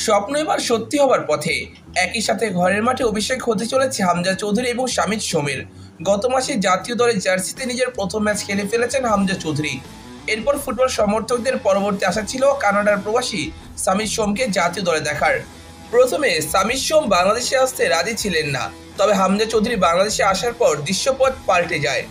স্বপ্ন এবার সত্যি হবার পথে। একই সাথে ঘরের মাঠে অভিষেক হতে চলেছে হামজা চৌধুরী এবং শামিদ সোমের। গত মাসে জাতীয় দলের জার্সিতে নিজের প্রথম ম্যাচ খেলে ফেলেছেন হামজা চৌধুরী। এরপর ফুটবল সমর্থকদের পরবর্তী আশা ছিল কানাডার প্রবাসী শামিদ সোমকে জাতীয় দলে দেখার। প্রথমে শামিদ সোম বাংলাদেশে আসতে রাজি ছিলেন না, তবে হামজা চৌধুরী বাংলাদেশে আসার পর দৃশ্যপট পাল্টে যায়।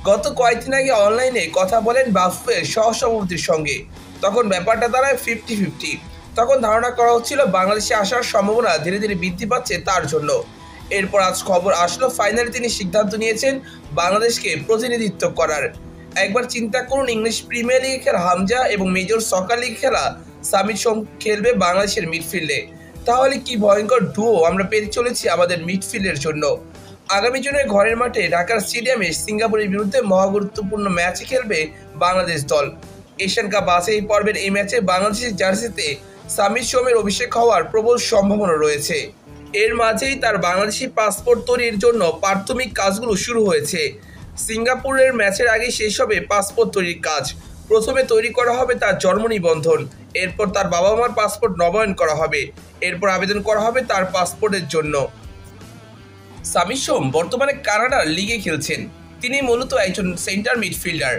গত কয়েকদিন আগে অনলাইনে কথা বলেন বাফুফের সহসভাপতির সঙ্গে। তখন ব্যাপারটা দাঁড়ায় 50-50। তখন ধারণা করা হচ্ছিল বাংলাদেশে আসার সম্ভাবনা ধীরে ধীরে বৃদ্ধি পাচ্ছে তার জন্য। এরপর আজ খবর আসলো ফাইনালি তিনি সিদ্ধান্ত নিয়েছেন বাংলাদেশকে প্রতিনিধিত্ব করার। একবার চিন্তা করুন, ইংলিশ প্রিমিয়ার লিগে খেলা হামজা এবং মেজর সকার লিগে খেলা শামিদ সোম খেলবে বাংলাদেশের মিডফিল্ডে। তাহলে কি ভয়ঙ্কর ডুও আমরা পেতে চলেছি আমাদের মিডফিল্ডের জন্য। আগামী জুনে ঘরের মাঠে ঢাকার স্টেডিয়ামে সিঙ্গাপুরের বিরুদ্ধে মহাগুরুত্বপূর্ণ ম্যাচ খেলবে বাংলাদেশ দল। এশিয়ান কাপ বাছাই পর্বের এই ম্যাচে বাংলাদেশের জার্সিতে শামিদ সোমের অভিষেক হওয়ার প্রবল সম্ভাবনা রয়েছে। এর মাঝেই তার বাংলাদেশি পাসপোর্ট তৈরির জন্য প্রাথমিক কাজগুলো শুরু হয়েছে। সিঙ্গাপুরের ম্যাচের আগে শেষ হবে পাসপোর্ট তৈরির কাজ। প্রথমে তৈরি করা হবে তার জন্ম নিবন্ধন, এরপর তার বাবা মার পাসপোর্ট নবায়ন করা হবে, এরপর আবেদন করা হবে তার পাসপোর্টের জন্য। শামিদ সোম বর্তমানে কানাডার লিগে খেলছেন। তিনি মূলত একজন সেন্টার মিডফিল্ডার,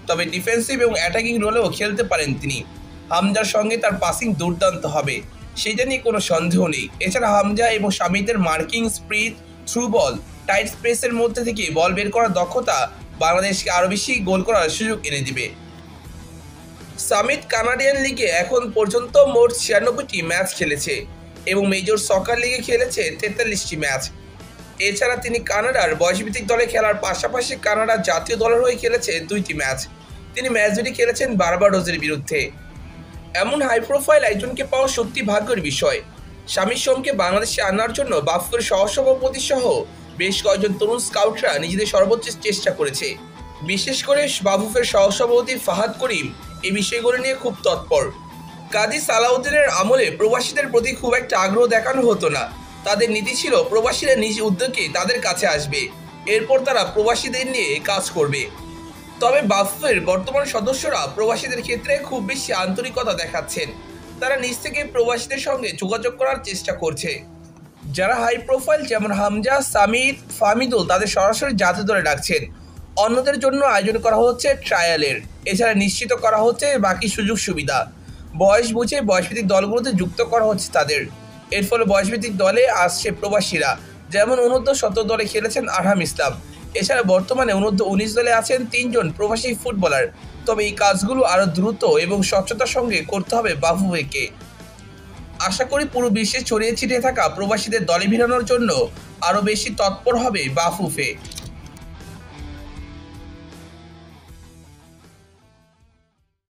তবে ডিফেন্সিভ এবং অ্যাটাকিং রোলেও খেলতে পারেন তিনি। হামজার সঙ্গে তার পাসিং দুর্দান্ত হবে, সেটা নিয়ে কোনো সন্দেহ নেই। এছাড়া হামজা এবং শামিদের marking speed, through ball, tight স্পেসের মধ্যে থেকে বল বের করার দক্ষতা বাংলাদেশকে আরও বেশি গোল করার সুযোগ এনে দিবে। শামিদ কানাডিয়ান লিগে এখন পর্যন্ত মোট 96টি ম্যাচ খেলেছে এবং মেজর সকার লিগে খেলেছে 43টি ম্যাচ। এছাড়া তিনি কানাডার বয়সভিত্তিক দলে খেলার পাশাপাশি কানাডার জাতীয় দলের হয়ে খেলেছে 2টি ম্যাচ। তিনি ম্যাচ দুটি খেলেছেন বার্বাডোসের বিরুদ্ধে। এমন হাই প্রোফাইল একজনকে পাওয়া সত্যি ভাগ্যের বিষয়। শামিদ সোমকে বাংলাদেশে আনার জন্য বাফুফের সহসভাপতি সহ বেশ কয়েকজন তরুণ স্কাউটরা নিজেদের সর্বোচ্চ চেষ্টা করেছে। বিশেষ করে বাফুফের সহসভাপতি ফাহাদ করিম এই বিষয়গুলো নিয়ে খুব তৎপর। কাজী সালাউদ্দিনের আমলে প্রবাসীদের প্রতি খুব একটা আগ্রহ দেখানো হতো না। তাদের নীতি ছিল প্রবাসীরা নিজ উদ্যোগে তাদের কাছে আসবে, এরপর তারা প্রবাসীদের নিয়ে কাজ করবে। তবে বাফুফের বর্তমান সদস্যরা প্রবাসীদের ক্ষেত্রে খুব বেশি আন্তরিকতা দেখাচ্ছেন। তারা নিজ থেকে প্রবাসীদের সঙ্গে যোগাযোগ করার চেষ্টা করছে। যারা হাই প্রোফাইল যেমন হামজা, শামিদ, ফাহমিদুল তাদের সরাসরি জাতীয় দলে ডাকছেন। অন্যদের জন্য আয়োজন করা হচ্ছে ট্রায়ালের। এছাড়া নিশ্চিত করা হচ্ছে বাকি সুযোগ সুবিধা। বয়স বুঝে বয়সভিত্তিক দলগুলোতে যুক্ত করা হচ্ছে তাদের। এর ফলে বয়সভিত্তিক দলে আসছে প্রবাসীরা, যেমন অনূর্ধ্ব-17 দলে খেলেছেন আরহাম ইসলাম। এছাড়া বর্তমানে অনূর্ধ্ব-19 দলে আছেন 3 জন প্রবাসী ফুটবলার। তবে এই কাজগুলো আরও দ্রুত এবং স্বচ্ছতার সঙ্গে করতে হবে বাফুফেকে। আশা করি পুরো বিশ্বে ছড়িয়ে ছিটিয়ে থাকা প্রবাসীদের দলে ভিড়ানোর জন্য আরও বেশি তৎপর হবে বাফুফে।